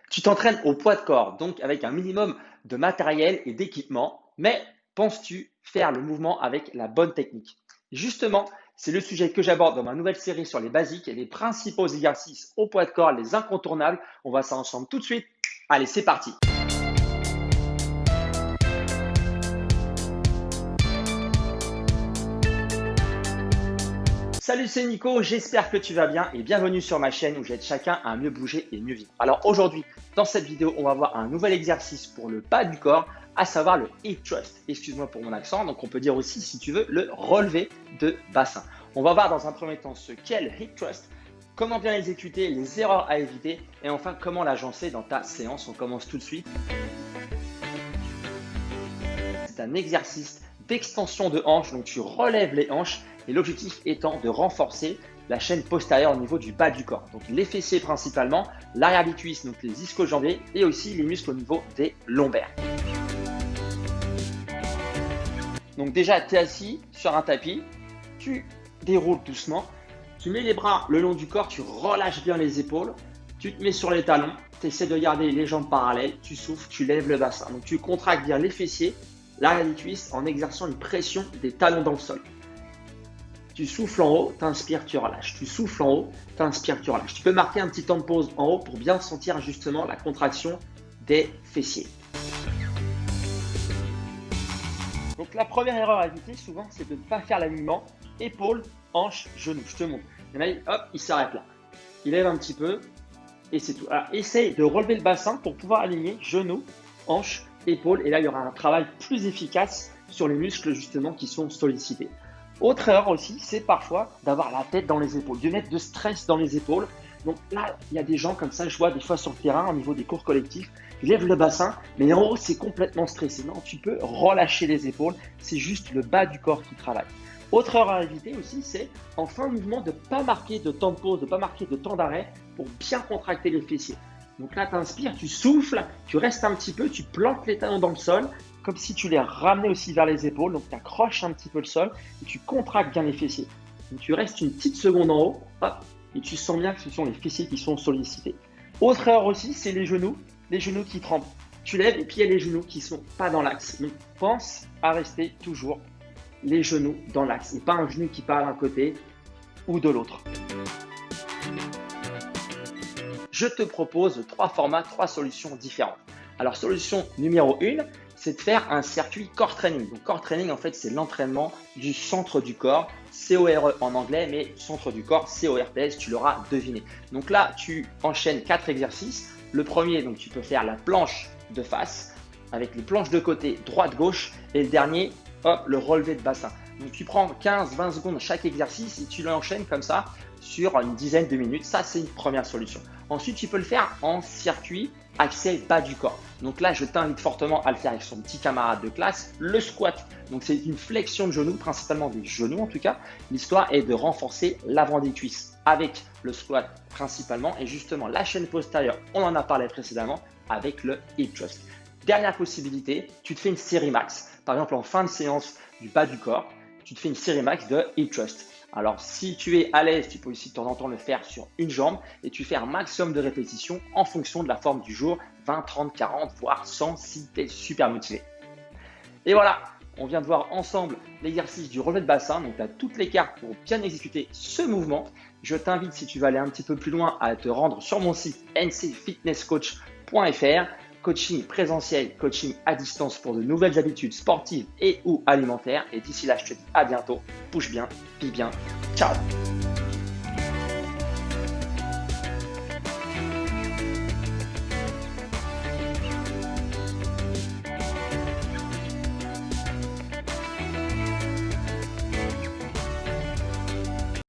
Tu t'entraînes au poids de corps, donc avec un minimum de matériel et d'équipement, mais penses-tu faire le mouvement avec la bonne technique? Justement, c'est le sujet que j'aborde dans ma nouvelle série sur les basiques et les principaux exercices au poids de corps, les incontournables. On va ça ensemble tout de suite. Allez, c'est parti! Salut, c'est Nico, j'espère que tu vas bien et bienvenue sur ma chaîne où j'aide chacun à mieux bouger et mieux vivre. Alors aujourd'hui, dans cette vidéo, on va voir un nouvel exercice pour le bas du corps, à savoir le hip thrust. Excuse-moi pour mon accent, donc on peut dire aussi, si tu veux, le relevé de bassin. On va voir dans un premier temps ce qu'est le hip thrust, comment bien l'exécuter, les erreurs à éviter et enfin comment l'agencer dans ta séance. On commence tout de suite. C'est un exercice d'extension de hanche, donc tu relèves les hanches et l'objectif étant de renforcer la chaîne postérieure au niveau du bas du corps. Donc les fessiers principalement, l'arrière des cuisses, donc les ischio-jambiers et aussi les muscles au niveau des lombaires. Donc déjà, tu es assis sur un tapis, tu déroules doucement, tu mets les bras le long du corps, tu relâches bien les épaules, tu te mets sur les talons, tu essaies de garder les jambes parallèles, tu souffles, tu lèves le bassin. Donc tu contractes bien les fessiers, l'arrière des cuisses en exerçant une pression des talons dans le sol. Tu souffles en haut, tu inspires, tu relâches. Tu souffles en haut, tu inspires, tu relâches. Tu peux marquer un petit temps de pause en haut pour bien sentir justement la contraction des fessiers. Donc la première erreur à éviter souvent, c'est de ne pas faire l'alignement épaule, hanche, genou. Je te montre. Il y en a, hop, il s'arrête là. Il lève un petit peu et c'est tout. Alors essaye de relever le bassin pour pouvoir aligner genou, hanche, épaule. Et là, il y aura un travail plus efficace sur les muscles justement qui sont sollicités. Autre erreur aussi, c'est parfois d'avoir la tête dans les épaules, de mettre de stress dans les épaules. Donc là, il y a des gens comme ça, je vois des fois sur le terrain, au niveau des cours collectifs, ils lèvent le bassin, mais en haut, c'est complètement stressé. Non, tu peux relâcher les épaules, c'est juste le bas du corps qui travaille. Autre erreur à éviter aussi, c'est en fin de mouvement de ne pas marquer de temps de pause, de ne pas marquer de temps d'arrêt pour bien contracter les fessiers. Donc là, tu inspires, tu souffles, tu restes un petit peu, tu plantes les talons dans le sol, comme si tu les ramenais aussi vers les épaules. Donc tu accroches un petit peu le sol et tu contractes bien les fessiers. Donc tu restes une petite seconde en haut, hop, et tu sens bien que ce sont les fessiers qui sont sollicités. Autre erreur aussi, c'est les genoux qui tremblent. Tu lèves et puis il y a les genoux qui ne sont pas dans l'axe. Donc pense à rester toujours les genoux dans l'axe et pas un genou qui part d'un côté ou de l'autre. Je te propose trois formats, trois solutions différentes. Alors solution numéro 1, c'est de faire un circuit core training. Donc core training, en fait, c'est l'entraînement du centre du corps, CORE en anglais, mais centre du corps, CORPS, tu l'auras deviné. Donc là, tu enchaînes 4 exercices. Le premier, donc tu peux faire la planche de face avec les planches de côté, droite-gauche. Et le dernier, hop, le relevé de bassin. Donc tu prends 15-20 secondes chaque exercice et tu l'enchaînes comme ça sur une dizaine de minutes. Ça, c'est une première solution. Ensuite, tu peux le faire en circuit axé bas du corps. Donc là, je t'invite fortement à le faire avec son petit camarade de classe, le squat. Donc c'est une flexion de genoux, principalement des genoux en tout cas. L'histoire est de renforcer l'avant des cuisses avec le squat principalement et justement la chaîne postérieure, on en a parlé précédemment avec le hip thrust. Dernière possibilité, tu te fais une série max. Par exemple, en fin de séance du bas du corps, tu te fais une série max de hip thrust. Alors, si tu es à l'aise, tu peux aussi de temps en temps le faire sur une jambe et tu fais un maximum de répétitions en fonction de la forme du jour, 20, 30, 40, voire 100 si tu es super motivé. Et voilà, on vient de voir ensemble l'exercice du relevé de bassin. Donc, tu as toutes les cartes pour bien exécuter ce mouvement. Je t'invite, si tu veux aller un petit peu plus loin, à te rendre sur mon site ncfitnesscoach.fr. Coaching présentiel, coaching à distance pour de nouvelles habitudes sportives et ou alimentaires. Et d'ici là, je te dis à bientôt. Bouge bien, vis bien. Ciao!